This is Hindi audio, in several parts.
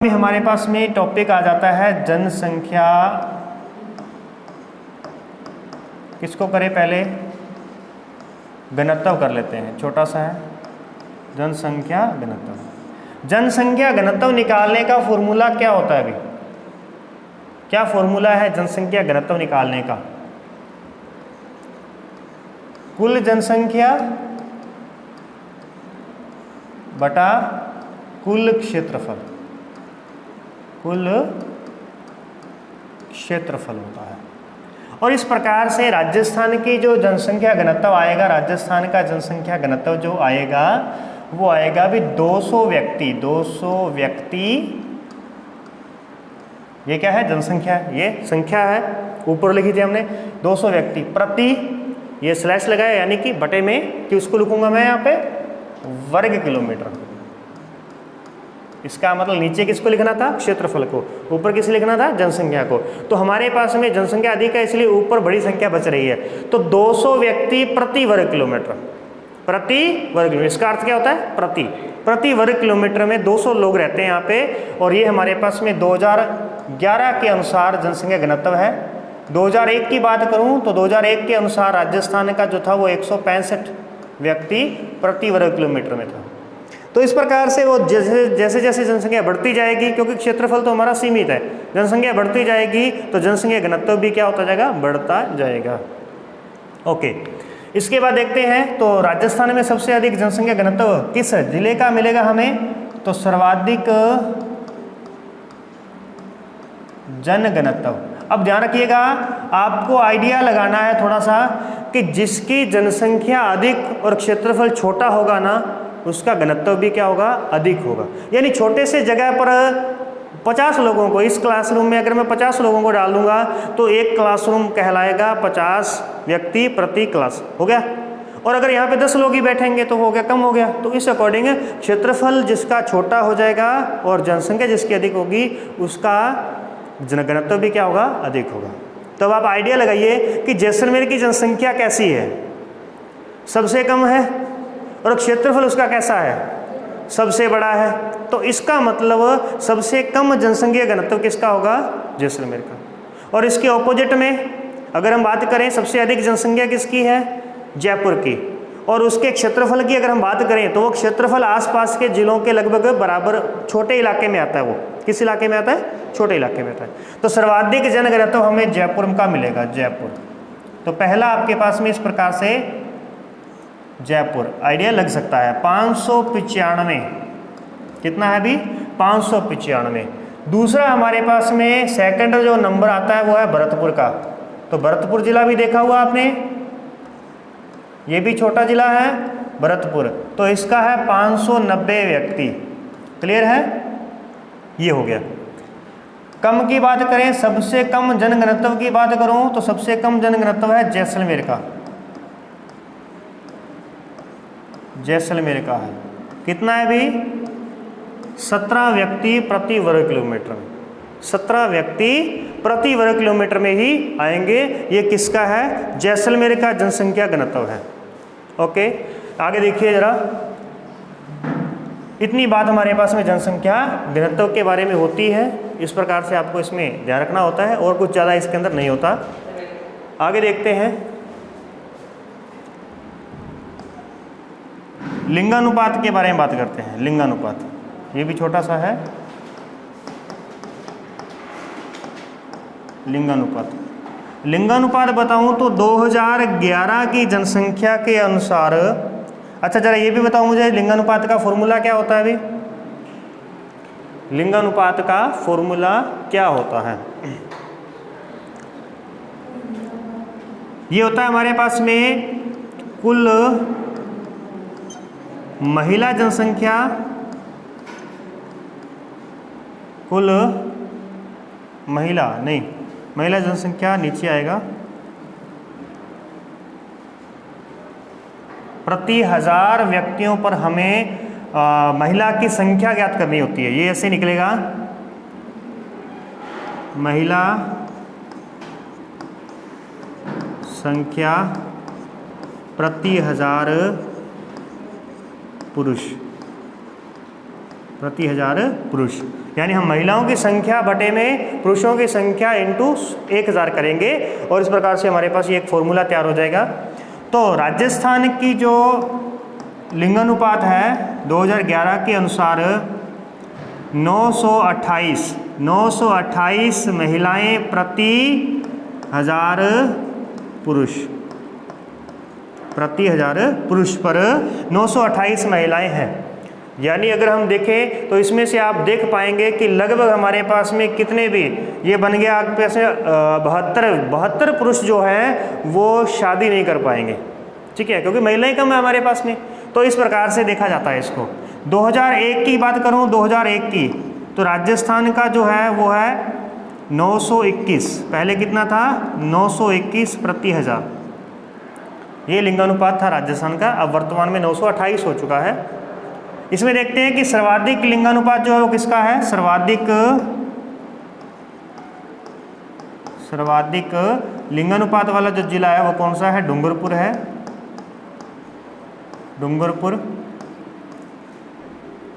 में हमारे पास में टॉपिक आ जाता है जनसंख्या। किसको करें पहले? घनत्व कर लेते हैं, छोटा सा है जनसंख्या घनत्व। जनसंख्या घनत्व निकालने का फॉर्मूला क्या होता है? अभी क्या फॉर्मूला है जनसंख्या घनत्व निकालने का? कुल जनसंख्या बटा कुल क्षेत्रफल, कुल क्षेत्रफल होता है। और इस प्रकार से राजस्थान की जो जनसंख्या घनत्व आएगा, राजस्थान का जनसंख्या घनत्व जो आएगा वो आएगा भी 200 व्यक्ति, 200 व्यक्ति। ये क्या है? जनसंख्या है, ये संख्या है, ऊपर लिखी थी हमने 200 व्यक्ति प्रति, ये स्लैश लगाया यानी कि बटे में, कि उसको लिखूंगा मैं यहाँ पे वर्ग किलोमीटर। इसका मतलब नीचे किसको लिखना था? क्षेत्रफल को। ऊपर किसे लिखना था? जनसंख्या को। तो हमारे पास में जनसंख्या अधिक है इसलिए ऊपर बड़ी संख्या बच रही है। तो 200 व्यक्ति प्रति वर्ग किलोमीटर, प्रति वर्ग किलोमीटर। इसका अर्थ क्या होता है? प्रति वर्ग किलोमीटर में 200 लोग रहते हैं यहाँ पे। और ये हमारे पास में 2011 के अनुसार जनसंख्या घनत्व है। 2001 की बात करूँ तो 2001 के अनुसार राजस्थान का जो था वो 165 व्यक्ति प्रति वर्ग किलोमीटर में था। तो इस प्रकार से वो जैसे जैसे जनसंख्या बढ़ती जाएगी, क्योंकि क्षेत्रफल तो हमारा सीमित है, जनसंख्या बढ़ती जाएगी तो जनसंख्या घनत्व भी क्या होता जाएगा? बढ़ता जाएगा। ओके, इसके बाद देखते हैं तो राजस्थान में सबसे अधिक जनसंख्या घनत्व किस जिले का मिलेगा हमें? तो सर्वाधिक जनघनत्व। अब ध्यान रखिएगा, आपको आइडिया लगाना है थोड़ा सा कि जिसकी जनसंख्या अधिक और क्षेत्रफल छोटा होगा ना, उसका घनत्व भी क्या होगा? अधिक होगा। यानी छोटे से जगह पर 50 लोगों को, इस क्लासरूम में अगर मैं 50 लोगों को डाल दूंगा तो एक क्लासरूम कहलाएगा 50 व्यक्ति प्रति क्लास, हो गया। और अगर यहाँ पे 10 लोग ही बैठेंगे तो हो गया, कम हो गया। तो इस अकॉर्डिंग क्षेत्रफल जिसका छोटा हो जाएगा और जनसंख्या जिसकी अधिक होगी उसका घनत्व भी क्या होगा? अधिक होगा। तो अब आप आइडिया लगाइए कि जैसलमेर की जनसंख्या कैसी है? सबसे कम है, और क्षेत्रफल उसका कैसा है? सबसे बड़ा है। तो इसका मतलब सबसे कम जनसंख्या घनत्व किसका होगा? जैसलमेर का। और इसके ऑपोजिट में अगर हम बात करें, सबसे अधिक जनसंख्या किसकी है? जयपुर की। और उसके क्षेत्रफल की अगर हम बात करें तो वो क्षेत्रफल आसपास के जिलों के लगभग बराबर, छोटे इलाके में आता है। वो किस इलाके में आता है? छोटे इलाके में आता है। तो सर्वाधिक जनघनत्व हमें जयपुर का मिलेगा, जयपुर। तो पहला आपके पास में इस प्रकार से जयपुर आइडिया लग सकता है। 595, कितना है अभी? 595। दूसरा हमारे पास में सेकंड जो नंबर आता है वो है भरतपुर का। तो भरतपुर जिला भी देखा हुआ आपने, ये भी छोटा जिला है भरतपुर। तो इसका है 590 व्यक्ति। क्लियर है? ये हो गया। कम की बात करें, सबसे कम जनघनत्व की बात करूं तो सबसे कम जनघनत्व है जैसलमेर का। जैसलमेर का है, कितना है अभी? 17 व्यक्ति प्रति वर्ग किलोमीटर में। 17 व्यक्ति प्रति वर्ग किलोमीटर में ही आएंगे। ये किसका है? जैसलमेर का जनसंख्या घनत्व है। ओके, आगे देखिए जरा। इतनी बात हमारे पास में जनसंख्या घनत्व के बारे में होती है। इस प्रकार से आपको इसमें ध्यान रखना होता है और कुछ ज़्यादा इसके अंदर नहीं होता। आगे देखते हैं, लिंगानुपात के बारे में बात करते हैं। लिंगानुपात, ये भी छोटा सा है। लिंगानुपात, लिंगानुपात बताऊं तो 2011 की जनसंख्या के अनुसार, अच्छा जरा ये भी बताओ मुझे, लिंगानुपात का फॉर्मूला क्या होता है? अभी लिंगानुपात का फॉर्मूला क्या होता है? ये होता है हमारे पास में कुल महिला जनसंख्या, कुल महिला जनसंख्या नीचे आएगा, प्रति 1000 व्यक्तियों पर हमें महिला की संख्या ज्ञात करनी होती है। ये ऐसे निकलेगा, महिला संख्या प्रति 1000 पुरुष, प्रति 1000 पुरुष, यानी हम महिलाओं की संख्या बटे में पुरुषों की संख्या इंटू 1000 करेंगे और इस प्रकार से हमारे पास ये एक फॉर्मूला तैयार हो जाएगा। तो राजस्थान की जो लिंगानुपात है 2011 के अनुसार 928 महिलाएं प्रति 1000 पुरुष, प्रति 1000 पुरुष पर 928 महिलाएं हैं। यानी अगर हम देखें तो इसमें से आप देख पाएंगे कि लगभग हमारे पास में कितने भी ये बन गया आपके पास 72 पुरुष जो हैं वो शादी नहीं कर पाएंगे, ठीक है, क्योंकि महिलाएं कम है हमारे पास में। तो इस प्रकार से देखा जाता है इसको। 2001 की बात करूं, 2001 की, तो राजस्थान का जो है वो है 921, पहले कितना था 921 प्रति 1000, ये लिंगानुपात था राजस्थान का। अब वर्तमान में 928 हो चुका है। इसमें देखते हैं कि सर्वाधिक लिंगानुपात जो है वो किसका है। सर्वाधिक लिंगानुपात वाला जो जिला है वो कौन सा है, डूंगरपुर है। डूंगरपुर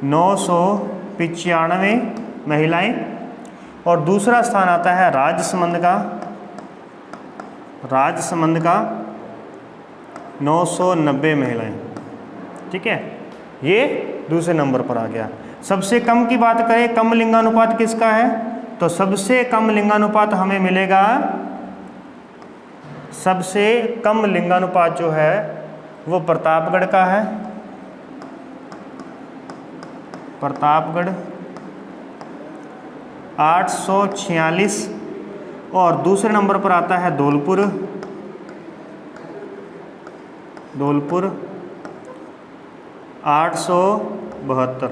995 महिलाएं, और दूसरा स्थान आता है राजसमंद का 990 महिलाएं, ठीक है, ये दूसरे नंबर पर आ गया। सबसे कम की बात करें, कम लिंगानुपात किसका है, तो सबसे कम लिंगानुपात हमें मिलेगा, सबसे कम लिंगानुपात जो है वो प्रतापगढ़ का है। प्रतापगढ़ 846, और दूसरे नंबर पर आता है धौलपुर 872,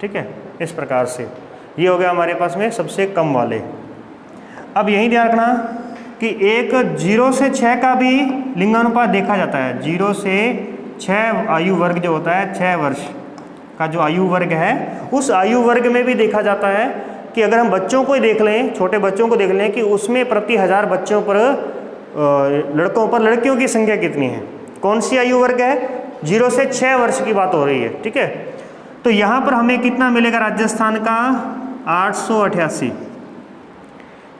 ठीक है। इस प्रकार से ये हो गया हमारे पास में सबसे कम वाले। अब यही ध्यान रखना कि एक 0 से 6 का भी लिंगानुपात देखा जाता है। 0 से 6 आयु वर्ग जो होता है, 6 वर्ष का जो आयु वर्ग है, उस आयु वर्ग में भी देखा जाता है कि अगर हम बच्चों को ही देख लें, छोटे बच्चों को देख लें कि उसमें प्रति 1000 बच्चों पर लड़कों पर लड़कियों की संख्या कितनी है। कौन सी आयु वर्ग है, 0 से 6 वर्ष की बात हो रही है, ठीक है। तो यहाँ पर हमें कितना मिलेगा राजस्थान का 888,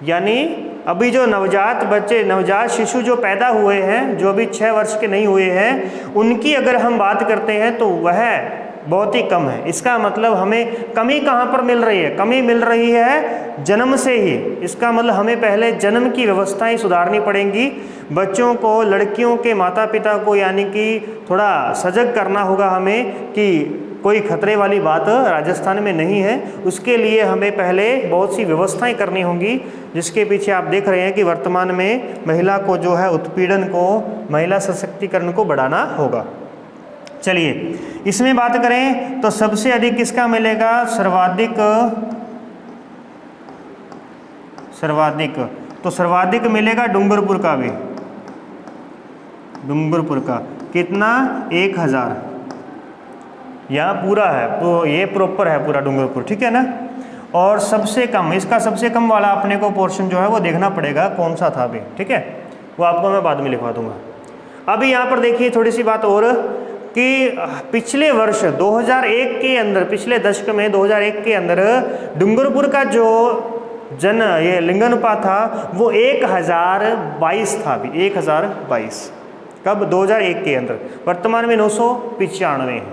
यानी अभी जो नवजात बच्चे, नवजात शिशु जो पैदा हुए हैं, जो अभी 6 वर्ष के नहीं हुए हैं, उनकी अगर हम बात करते हैं तो वह बहुत ही कम है। इसका मतलब हमें कमी कहाँ पर मिल रही है, कमी मिल रही है जन्म से ही। इसका मतलब हमें पहले जन्म की व्यवस्थाएं सुधारनी पड़ेंगी। बच्चों को, लड़कियों के माता पिता को यानी कि थोड़ा सजग करना होगा हमें कि कोई खतरे वाली बात राजस्थान में नहीं है। उसके लिए हमें पहले बहुत सी व्यवस्थाएं करनी होंगी, जिसके पीछे आप देख रहे हैं कि वर्तमान में महिला को जो है उत्पीड़न को, महिला सशक्तिकरण को बढ़ाना होगा। चलिए इसमें बात करें तो सबसे अधिक किसका मिलेगा, सर्वाधिक तो सर्वाधिक मिलेगा डूंगरपुर का भी। डूंगरपुर का कितना, 1000, यहाँ पूरा है, तो ये प्रॉपर है पूरा डूंगरपुर, ठीक है ना। और सबसे कम, इसका सबसे कम वाला अपने को पोर्शन जो है वो देखना पड़ेगा कौन सा था अभी, ठीक है, वो आपको मैं बाद में लिखवा दूंगा। अभी यहाँ पर देखिए थोड़ी सी बात और कि पिछले वर्ष 2001 के अंदर, पिछले दशक में 2001 के अंदर डूंगरपुर का जो ये लिंगानुपात था वो 1022 था अभी, 1022 कब, 2001 के अंदर। वर्तमान में 995 है,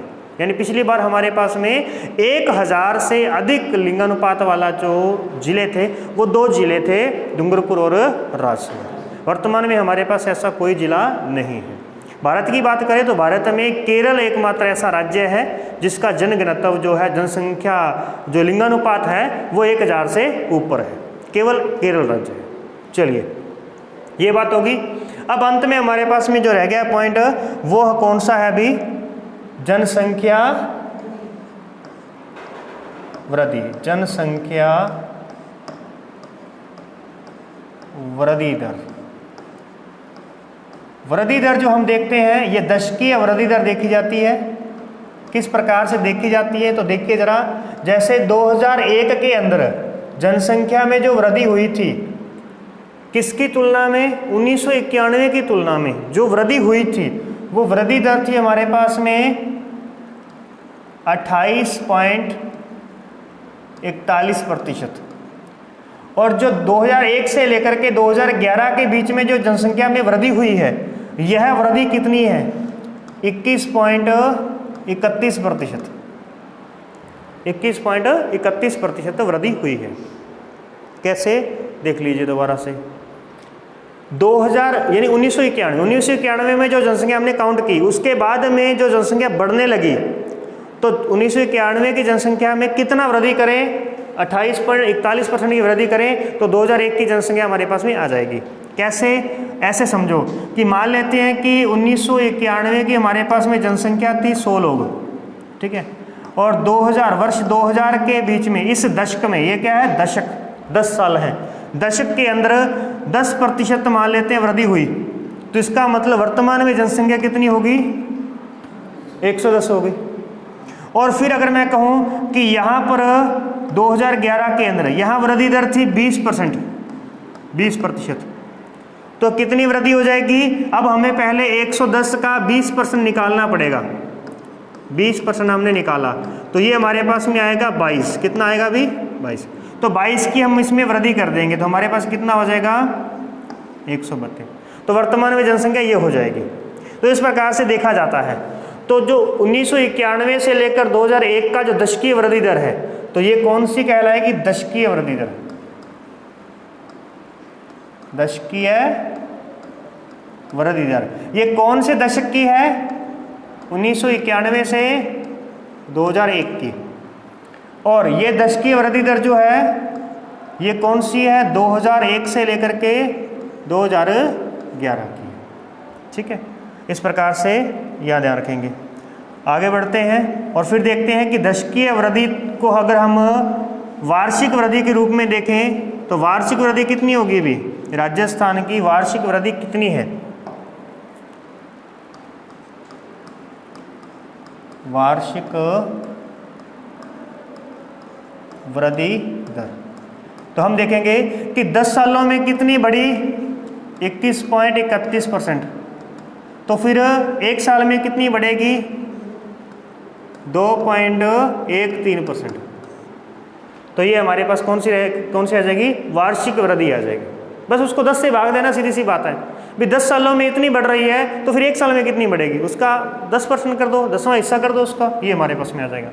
यानी पिछली बार हमारे पास में 1000 से अधिक लिंगानुपात वाला जो जिले थे वो 2 जिले थे, डूंगरपुर और राजसमंद। वर्तमान में हमारे पास ऐसा कोई जिला नहीं है। भारत की बात करें तो भारत में केरल एकमात्र ऐसा राज्य है जिसका जनघनत्व जो है, जनसंख्या जो लिंगानुपात है वो 1000 से ऊपर है, केवल केरल राज्य है। चलिए ये बात होगी। अब अंत में हमारे पास में जो रह गया पॉइंट वो कौन सा है अभी, जनसंख्या वृद्धि, जनसंख्या वृद्धि दर। वृद्धि दर जो हम देखते हैं ये दशकीय वृद्धि दर देखी जाती है। किस प्रकार से देखी जाती है तो देखिए जरा, जैसे 2001 के अंदर जनसंख्या में जो वृद्धि हुई थी, किसकी तुलना में, 1991 की तुलना में जो वृद्धि हुई थी वो वृद्धि दर थी हमारे पास में 28.1 41%। और जो 2001 से लेकर के 2011 के बीच में जो जनसंख्या में वृद्धि हुई है, यह वृद्धि कितनी है? 21.31%। 21.31% वृद्धि हुई है। कैसे? देख लीजिए दोबारा से। 2000 यानी 1991 में जो जनसंख्या हमने काउंट की, उसके बाद में जो जनसंख्या बढ़ने लगी, तो 1991 की जनसंख्या में कितना वृद्धि करें? 28.41% की वृद्धि करें तो 2001 की जनसंख्या हमारे पास में आ जाएगी। कैसे? ऐसे समझो कि मान लेते हैं कि 1991 की हमारे पास में जनसंख्या थी 100 लोग, ठीक है, और 2000 वर्ष 2000 के बीच में इस दशक में, ये क्या है? दशक, 10 साल है, दशक के अंदर 10% मान लेते हैं वृद्धि हुई, तो इसका मतलब वर्तमान में जनसंख्या कितनी होगी? 110 होगी। और फिर अगर मैं कहूँ कि यहाँ पर 2011 के अंदर यहाँ वृद्धि दर थी 20%, तो कितनी वृद्धि हो जाएगी? अब हमें पहले 110 का 20% निकालना पड़ेगा। 20% हमने निकाला तो ये हमारे पास में आएगा 22। कितना आएगा अभी? 22। तो 22 की हम इसमें वृद्धि कर देंगे तो हमारे पास कितना हो जाएगा? 132। तो वर्तमान में जनसंख्या ये हो जाएगी। तो इस प्रकार से देखा जाता है। तो जो 1991 से लेकर 2001 का जो दशकीय वृद्धि दर है, तो ये कौन सी कहलाएगी? दशकीय वृद्धि दर। दशकीय वृद्धि दर ये कौन से दशक की है? 1991 से 2001 की। और ये दशकीय वृद्धि दर जो है ये कौन सी है? 2001 से लेकर के 2011 की। ठीक है, इस प्रकार से याद रखेंगे। आगे बढ़ते हैं और फिर देखते हैं कि दशकीय वृद्धि को अगर हम वार्षिक वृद्धि के रूप में देखें तो वार्षिक वृद्धि कितनी होगी? भी राजस्थान की वार्षिक वृद्धि कितनी है? वार्षिक वृद्धि दर तो हम देखेंगे कि 10 सालों में कितनी बढ़ी? 21.31%। तो फिर एक साल में कितनी बढ़ेगी? 2.13%। तो ये हमारे पास कौन सी आ जाएगी? वार्षिक वृद्धि आ जाएगी। बस उसको 10 से भाग देना, सीधी सी बात है। भी 10 सालों में इतनी बढ़ रही है तो फिर एक साल में कितनी बढ़ेगी? उसका 10% कर दो, 10वां हिस्सा कर दो उसका, ये हमारे पास में आ जाएगा।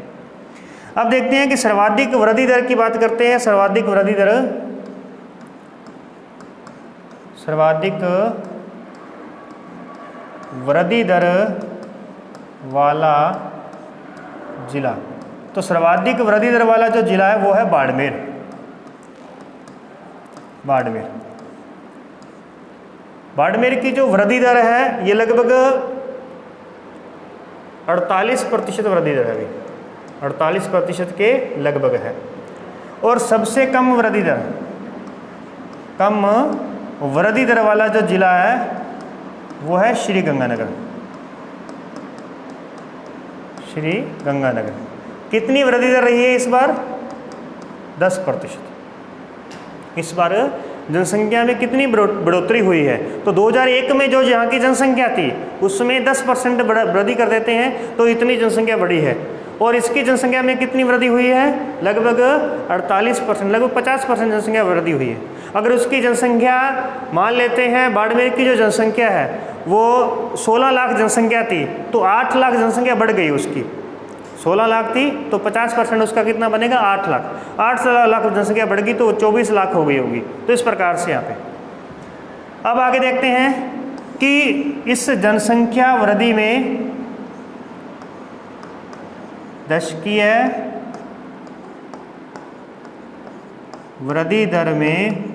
अब देखते हैं कि सर्वाधिक वृद्धि दर की बात करते हैं। सर्वाधिक वृद्धि दर, सर्वाधिक वृद्धि दर वाला जिला, तो सर्वाधिक वृद्धि दर वाला जो जिला है वो है बाड़मेर। बाड़मेर, बाड़मेर की जो वृद्धि दर है ये लगभग 48% वृद्धि दर है, अभी 48% के लगभग है। और सबसे कम वृद्धि दर, कम वृद्धि दर वाला जो जिला है वो है श्री गंगानगर। श्री गंगानगर कितनी वृद्धि दर रही है इस बार? 10%। इस बार जनसंख्या में कितनी बढ़ोतरी हुई है? तो 2001 में जो यहाँ की जनसंख्या थी उसमें 10% वृद्धि कर देते हैं तो इतनी जनसंख्या बढ़ी है। और इसकी जनसंख्या में कितनी वृद्धि हुई है? लगभग 48%, लगभग 50% जनसंख्या वृद्धि हुई है। अगर उसकी जनसंख्या मान लेते हैं, बाड़मेर की जो जनसंख्या है वो 16 लाख जनसंख्या थी तो 8 लाख जनसंख्या बढ़ गई उसकी। 16 लाख थी तो 50% उसका कितना बनेगा? 8 लाख। 8 लाख जनसंख्या बढ़ गई तो 24 लाख हो गई होगी। तो इस प्रकार से यहाँ पे अब आगे देखते हैं कि इस जनसंख्या वृद्धि में दशकीय वृद्धि दर में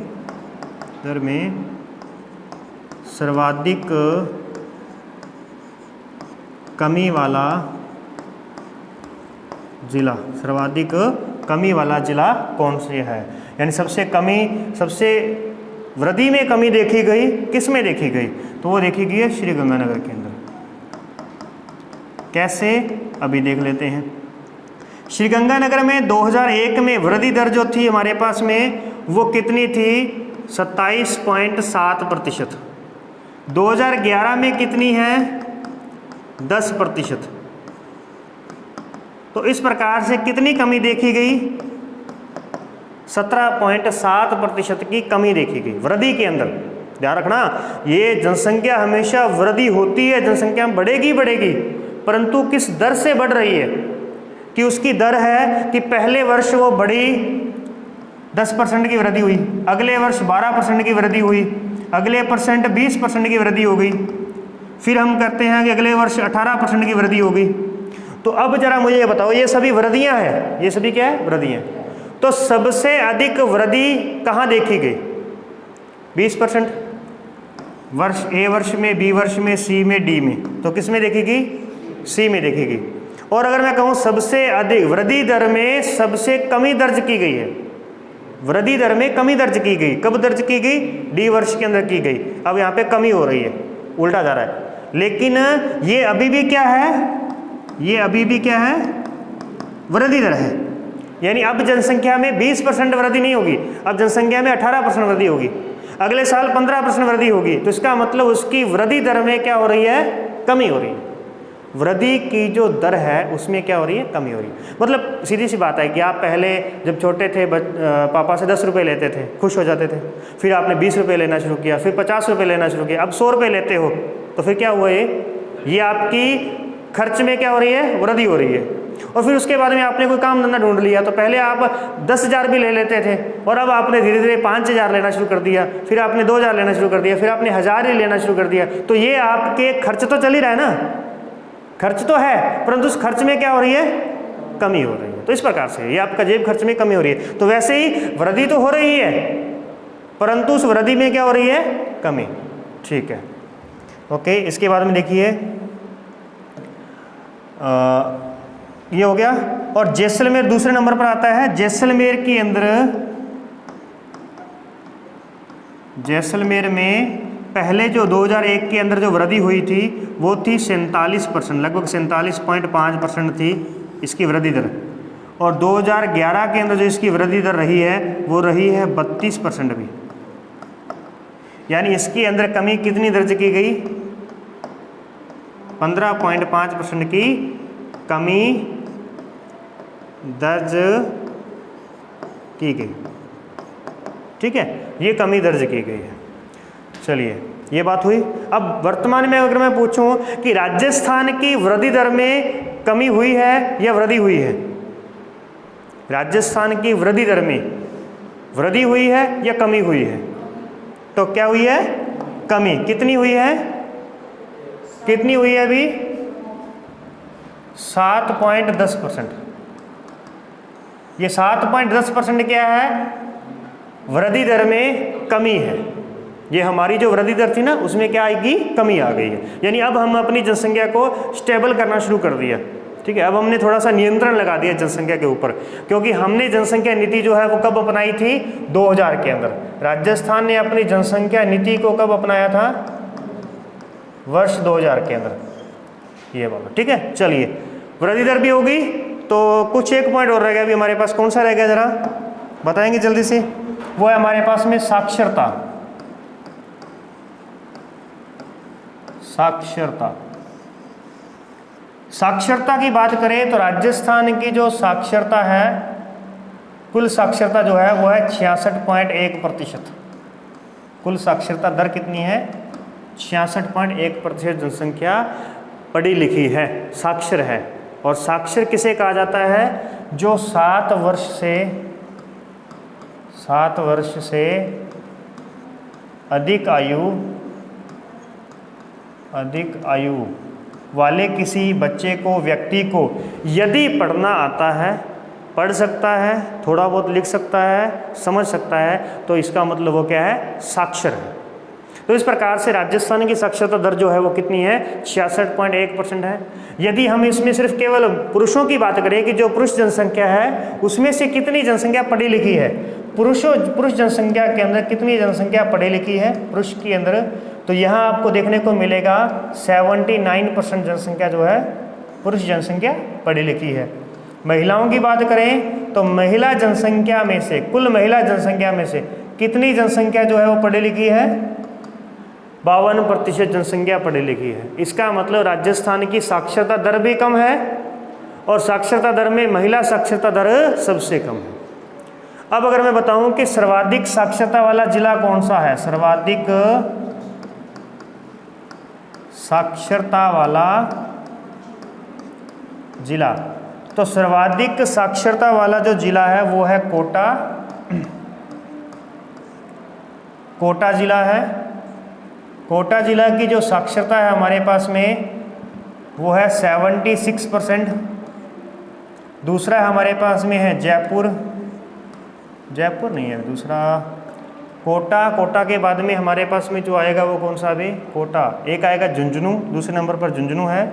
सर्वाधिक कमी वाला जिला, सर्वाधिक कमी वाला जिला कौन से है? यानी सबसे वृद्धि में कमी देखी गई किस में देखी गई? तो वो देखी गई है श्री गंगानगर के अंदर। कैसे? अभी देख लेते हैं। श्री गंगानगर में 2001 में वृद्धि दर जो थी हमारे पास में वो कितनी थी? 27.7%। 2011 में कितनी है? 10%। तो इस प्रकार से कितनी कमी देखी गई? 17.7% की कमी देखी गई वृद्धि के अंदर। ध्यान रखना, ये जनसंख्या हमेशा वृद्धि होती है, जनसंख्या बढ़ेगी बढ़ेगी, परंतु किस दर से बढ़ रही है कि उसकी दर है कि पहले वर्ष वो बढ़ी 10% की वृद्धि हुई, अगले वर्ष 12% की वृद्धि हुई, अगले परसेंट 20% की वृद्धि हो गई, फिर हम करते हैं कि अगले वर्ष 18% की वृद्धि हो गई। तो अब जरा मुझे ये बताओ, ये सभी वृद्धियां हैं, ये सभी क्या है? वृद्धियां। तो सबसे अधिक वृद्धि कहाँ देखी गई? 20%। वर्ष ए वर्ष में, बी वर्ष में, सी में, डी में। तो किस में देखेगी? सी में देखेगी। और अगर मैं कहूँ सबसे अधिक वृद्धि दर में सबसे कमी दर्ज की गई है, वृद्धि दर में कमी दर्ज की गई, कब दर्ज की गई? डी वर्ष के अंदर की गई। अब यहाँ पे कमी हो रही है, उल्टा जा रहा है, लेकिन ये अभी भी क्या है? ये अभी भी क्या है? वृद्धि दर है। यानी अब जनसंख्या में 20% वृद्धि नहीं होगी, अब जनसंख्या में 18% वृद्धि होगी, अगले साल 15% वृद्धि होगी। तो इसका मतलब उसकी वृद्धि दर में क्या हो रही है? कमी हो रही है। वृद्धि की जो दर है उसमें क्या हो रही है? कमी हो रही है। मतलब सीधी सी बात है कि आप पहले जब छोटे थे पापा से 10 रुपये लेते थे, खुश हो जाते थे, फिर आपने 20 रुपये लेना शुरू किया, फिर 50 रुपये लेना शुरू किया, अब 100 रुपये लेते हो, तो फिर क्या हुआ? ये आपकी खर्च में क्या हो रही है? वृद्धि हो रही है। और फिर उसके बाद में आपने कोई काम धंधा ढूंढ लिया, तो पहले आप 10,000 भी ले लेते थे और अब आपने धीरे धीरे 5,000 लेना शुरू कर दिया, फिर आपने 2,000 लेना शुरू कर दिया, फिर आपने 1,000 ही लेना शुरू कर दिया। तो ये आपके खर्च तो चल ही रहा है ना, खर्च तो है, परंतु उस खर्च में क्या हो रही है? कमी हो रही है। तो इस प्रकार से ये आपका जेब खर्च में कमी हो रही है। तो वैसे ही वृद्धि तो हो रही है, परंतु उस वृद्धि में क्या हो रही है? कमी। ठीक है, ओके। इसके बाद में देखिए ये हो गया। और जैसलमेर दूसरे नंबर पर आता है। जैसलमेर के अंदर, जैसलमेर में पहले जो 2001 के अंदर जो वृद्धि हुई थी वो थी 47%, लगभग 47.5% थी इसकी वृद्धि दर। और 2011 के अंदर जो इसकी वृद्धि दर रही है वो रही है 32% भी। यानी इसके अंदर कमी कितनी दर्ज की गई? 15.5% की कमी दर्ज की गई। ठीक है, ये कमी दर्ज की गई है। चलिए, ये बात हुई। अब वर्तमान में अगर मैं पूछूं कि राजस्थान की वृद्धि दर में कमी हुई है या वृद्धि हुई है? राजस्थान की वृद्धि दर में वृद्धि हुई है या कमी हुई है? तो क्या हुई है? कमी। कितनी हुई है? कितनी हुई है अभी? 7.10%। ये 7.10% क्या है? वृद्धि दर में कमी है। ये हमारी जो वृद्धि दर थी ना उसमें क्या आएगी? कमी आ गई है। यानी अब हम अपनी जनसंख्या को स्टेबल करना शुरू कर दिया। ठीक है, अब हमने थोड़ा सा नियंत्रण लगा दिया जनसंख्या के ऊपर, क्योंकि हमने जनसंख्या नीति जो है वो कब अपनाई थी? 2000 के अंदर। राजस्थान ने अपनी जनसंख्या नीति को कब अपनाया था? वर्ष 2000 के अंदर। ये वाला। ठीक है, चलिए, वृद्धि दर भी होगी। तो कुछ एक पॉइंट और रह गया अभी हमारे पास। कौन सा रह गया जरा बताएंगे जल्दी से? वो है हमारे पास में साक्षरता। साक्षरता, साक्षरता की बात करें तो राजस्थान की जो साक्षरता है, कुल साक्षरता जो है वो है 66.1%। कुल साक्षरता दर कितनी है? 66.1% जनसंख्या पढ़ी लिखी है, साक्षर है। और साक्षर किसे कहा जाता है? जो 7 वर्ष से अधिक आयु वाले किसी बच्चे को, व्यक्ति को यदि पढ़ना आता है, पढ़ सकता है, थोड़ा बहुत लिख सकता है, समझ सकता है, तो इसका मतलब वो क्या है? साक्षर है। तो इस प्रकार से राजस्थान की साक्षरता दर जो है वो कितनी है? 66.1% है। यदि हम इसमें सिर्फ केवल पुरुषों की बात करें कि जो पुरुष जनसंख्या है उसमें से कितनी जनसंख्या पढ़ी लिखी है, पुरुष जनसंख्या के अंदर कितनी जनसंख्या पढ़ी लिखी है पुरुष के अंदर, तो यहाँ आपको देखने को मिलेगा 79% जनसंख्या जो है पुरुष जनसंख्या पढ़ी लिखी है। महिलाओं की बात करें तो महिला जनसंख्या में से, कुल महिला जनसंख्या में से कितनी जनसंख्या जो है वो पढ़ी लिखी है? 52% जनसंख्या पढ़ी लिखी है। इसका मतलब राजस्थान की साक्षरता दर भी कम है और साक्षरता दर में महिला साक्षरता दर सबसे कम है। अब अगर मैं बताऊं कि सर्वाधिक साक्षरता वाला जिला कौन सा है, सर्वाधिक साक्षरता वाला जिला, तो सर्वाधिक साक्षरता वाला जो जिला है वो है कोटा। कोटा जिला है। कोटा जिला की जो साक्षरता है हमारे पास में वो है 76%। दूसरा हमारे पास में है जयपुर, जयपुर नहीं है दूसरा, कोटा। कोटा के बाद में हमारे पास में जो आएगा वो कौन सा भी, कोटा। एक आएगा झुंझुनू, दूसरे नंबर पर झुंझुनू है,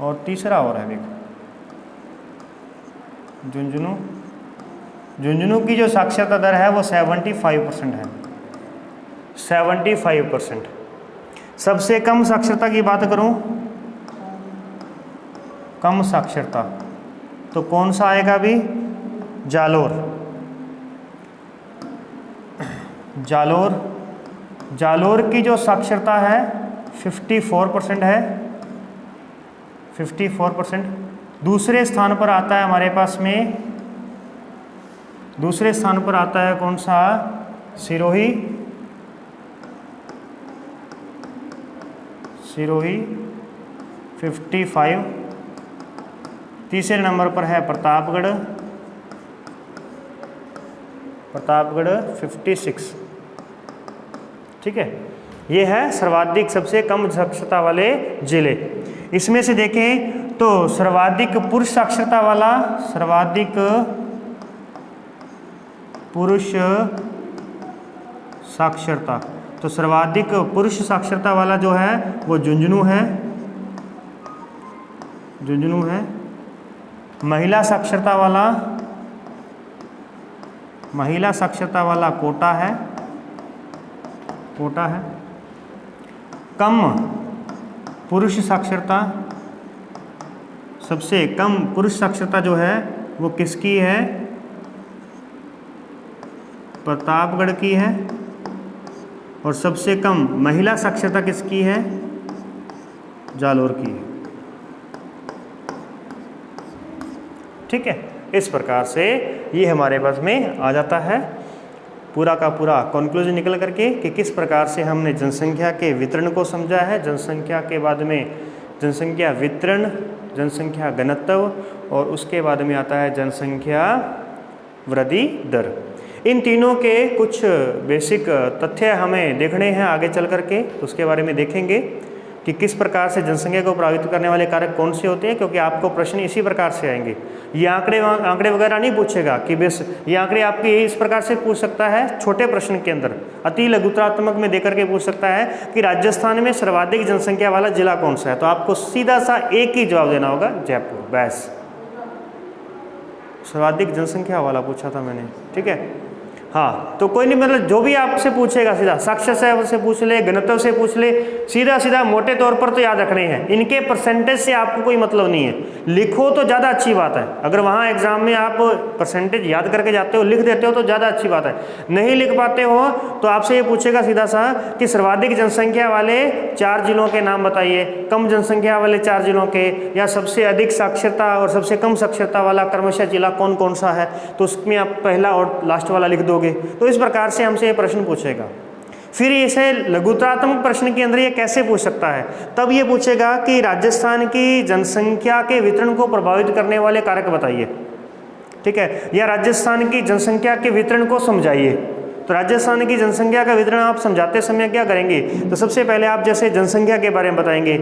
और तीसरा और है देखो झुंझुनू। झुंझुनू की जो साक्षरता दर है वो 75% है, 75%। सबसे कम साक्षरता की बात करूं, कम साक्षरता, तो कौन सा आएगा भी, जालोर। जालोर, जालोर की जो साक्षरता है 54% है, 54%। दूसरे स्थान पर आता है हमारे पास में, दूसरे स्थान पर आता है कौन सा, सिरोही। सिरोही 55। तीसरे नंबर पर है प्रतापगढ़, प्रतापगढ़ 56। ठीक है, ये है सर्वाधिक सबसे कम साक्षरता वाले जिले। इसमें से देखें तो सर्वाधिक पुरुष साक्षरता वाला, सर्वाधिक पुरुष साक्षरता, तो सर्वाधिक पुरुष साक्षरता वाला जो है वो झुंझुनू है, झुंझुनू है। महिला साक्षरता वाला, महिला साक्षरता वाला कोटा है, कोटा है। कम पुरुष साक्षरता, सबसे कम पुरुष साक्षरता जो है वो किसकी है, प्रतापगढ़ की है। और सबसे कम महिला साक्षरता किसकी है, जालोर की है। ठीक है, इस प्रकार से ये हमारे पास में आ जाता है पूरा का पूरा कंक्लूजन निकल करके कि किस प्रकार से हमने जनसंख्या के वितरण को समझा है। जनसंख्या के बाद में जनसंख्या वितरण, जनसंख्या घनत्व, और उसके बाद में आता है जनसंख्या वृद्धि दर। इन तीनों के कुछ बेसिक तथ्य हमें देखने हैं आगे चल करके, तो उसके बारे में देखेंगे कि किस प्रकार से जनसंख्या को प्रभावित करने वाले कारक कौन से होते हैं, क्योंकि आपको प्रश्न इसी प्रकार से आएंगे। ये आंकड़े वगैरह नहीं पूछेगा कि बस ये आंकड़े आपके इस प्रकार से पूछ सकता है, छोटे प्रश्न के अंदर अति लघुत्रात्मक में देकर के पूछ सकता है कि राजस्थान में सर्वाधिक जनसंख्या वाला जिला कौन सा है, तो आपको सीधा सा एक ही जवाब देना होगा, जयपुर। बस, सर्वाधिक जनसंख्या वाला पूछा था मैंने, ठीक है। हाँ, तो कोई नहीं, मतलब जो भी आपसे पूछेगा सीधा साक्षरता से पूछ ले, घनत्व से पूछ ले, सीधा सीधा मोटे तौर पर तो याद रखने हैं। इनके परसेंटेज से आपको कोई मतलब नहीं है, लिखो तो ज़्यादा अच्छी बात है। अगर वहाँ एग्जाम में आप परसेंटेज याद करके जाते हो, लिख देते हो तो ज़्यादा अच्छी बात है। नहीं लिख पाते हो तो आपसे ये पूछेगा सीधा सा कि सर्वाधिक जनसंख्या वाले 4 जिलों के नाम बताइए, कम जनसंख्या वाले 4 जिलों के, या सबसे अधिक साक्षरता और सबसे कम साक्षरता वाला क्रमशः जिला कौन कौन सा है, तो उसमें आप पहला और लास्ट वाला लिख दोगे। तो इस प्रकार से हमसे ये प्रश्न पूछेगा। फिर इसे लघुत्रात्मक प्रश्न के अंदर ये कैसे पूछ सकता है, तब ये पूछेगा कि राजस्थान की जनसंख्या के वितरण को प्रभावित करने वाले कारक बताइए, ठीक है, या राजस्थान की जनसंख्या के वितरण को समझाइए। तो राजस्थान की जनसंख्या का वितरण आप समझाते समय क्या करेंगे, तो सबसे पहले आप जैसे जनसंख्या के बारे में बताएंगे,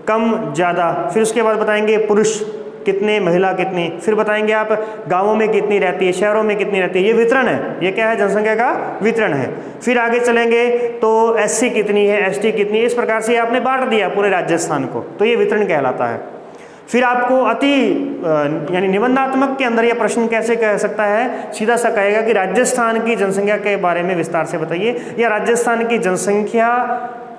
कम ज़्यादा, फिर उसके बाद बताएंगे पुरुष कितने, महिला कितनी, फिर बताएंगे आप गांवों में कितनी रहती है, शहरों में कितनी रहती है। ये वितरण है, ये क्या है, जनसंख्या का वितरण है। फिर आगे चलेंगे तो एससी कितनी है, एसटी कितनी है, इस प्रकार से आपने बांट दिया पूरे राजस्थान को, तो ये वितरण कहलाता है। फिर आपको अति यानी निबंधात्मक के अंदर यह प्रश्न कैसे कह सकता है, सीधा सा कहेगा कि राजस्थान की जनसंख्या के बारे में विस्तार से बताइए, या राजस्थान की जनसंख्या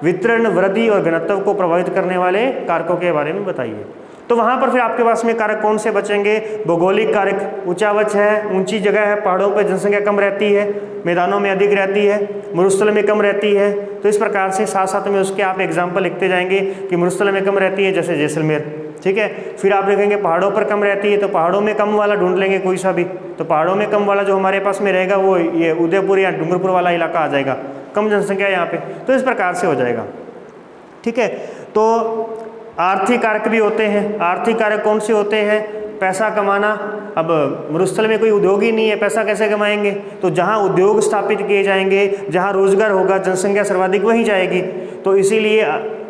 वितरण, वृद्धि और घनत्व को प्रभावित करने वाले कारकों के बारे में बताइए। तो वहाँ पर फिर आपके पास में कारक कौन से बचेंगे, भौगोलिक कारक, ऊंचावच है, ऊंची जगह है, पहाड़ों पर जनसंख्या कम रहती है, मैदानों में अधिक रहती है, मरुस्थल में कम रहती है। तो इस प्रकार से साथ साथ में उसके आप एग्जाम्पल लिखते जाएंगे कि मरुस्थल में कम रहती है, जैसे जैसलमेर, ठीक है। फिर आप लिखेंगे पहाड़ों पर कम रहती है, तो पहाड़ों में कम वाला ढूंढ लेंगे कोई सा भी, तो पहाड़ों में कम वाला जो हमारे पास में रहेगा वो ये उदयपुर या डूंगरपुर वाला इलाका आ जाएगा, कम जनसंख्या यहाँ पे, तो इस प्रकार से हो जाएगा। ठीक है, तो आर्थिक कारक भी होते हैं। आर्थिक कारक कौन से होते हैं? पैसा कमाना। अब मरुस्थल में कोई उद्योग ही नहीं है, पैसा कैसे कमाएंगे? तो जहाँ उद्योग स्थापित किए जाएंगे, जहाँ रोजगार होगा, जनसंख्या सर्वाधिक वहीं जाएगी। तो इसीलिए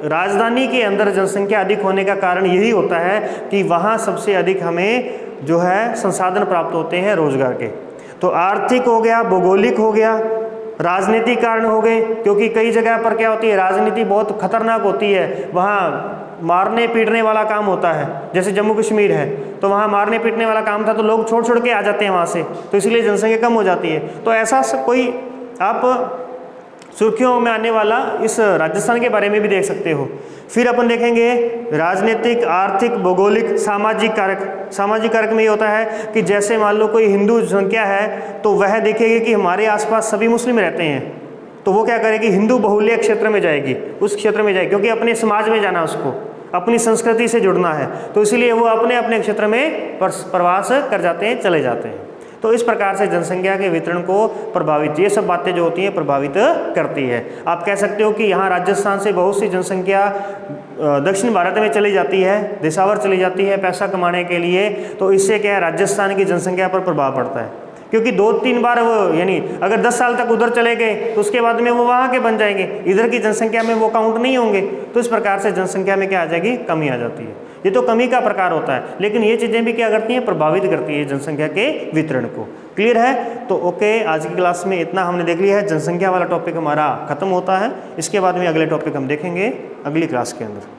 राजधानी के अंदर जनसंख्या अधिक होने का कारण यही होता है कि वहाँ सबसे अधिक हमें जो है संसाधन प्राप्त होते हैं रोजगार के। तो आर्थिक हो गया, भौगोलिक हो गया, राजनीतिक कारण हो गए, क्योंकि कई जगह पर क्या होती है, राजनीति बहुत खतरनाक होती है, वहाँ मारने पीटने वाला काम होता है। जैसे जम्मू कश्मीर है तो वहाँ मारने पीटने वाला काम था, तो लोग छोड़ छोड़ के आ जाते हैं वहाँ से, तो इसलिए जनसंख्या कम हो जाती है। तो ऐसा कोई आप सुर्खियों में आने वाला इस राजस्थान के बारे में भी देख सकते हो। फिर अपन देखेंगे राजनीतिक, आर्थिक, भौगोलिक, सामाजिक कारक। सामाजिक कारक में ये होता है कि जैसे मान लो कोई हिंदू संख्या है तो वह देखेगी कि हमारे आसपास सभी मुस्लिम रहते हैं, तो वो क्या करेगी, हिंदू बहुल्य क्षेत्र में जाएगी, उस क्षेत्र में जाएगी, क्योंकि अपने समाज में जाना, उसको अपनी संस्कृति से जुड़ना है, तो इसलिए वो अपने अपने क्षेत्र में प्रवास कर जाते हैं, चले जाते हैं। तो इस प्रकार से जनसंख्या के वितरण को प्रभावित, ये सब बातें जो होती हैं प्रभावित करती है। आप कह सकते हो कि यहाँ राजस्थान से बहुत सी जनसंख्या दक्षिण भारत में चली जाती है, देशावर चली जाती है पैसा कमाने के लिए, तो इससे क्या है, राजस्थान की जनसंख्या पर प्रभाव पड़ता है, क्योंकि 2-3 बार वो, यानी अगर 10 साल तक उधर चले गए तो उसके बाद में वो वहाँ के बन जाएंगे, इधर की जनसंख्या में वो काउंट नहीं होंगे, तो इस प्रकार से जनसंख्या में क्या आ जाएगी, कमी आ जाती है। ये तो कमी का प्रकार होता है, लेकिन ये चीज़ें भी क्या करती हैं, प्रभावित करती है जनसंख्या के वितरण को। क्लियर है? तो ओके, आज की क्लास में इतना हमने देख लिया है। जनसंख्या वाला टॉपिक हमारा खत्म होता है, इसके बाद में अगले टॉपिक हम देखेंगे अगली क्लास के अंदर।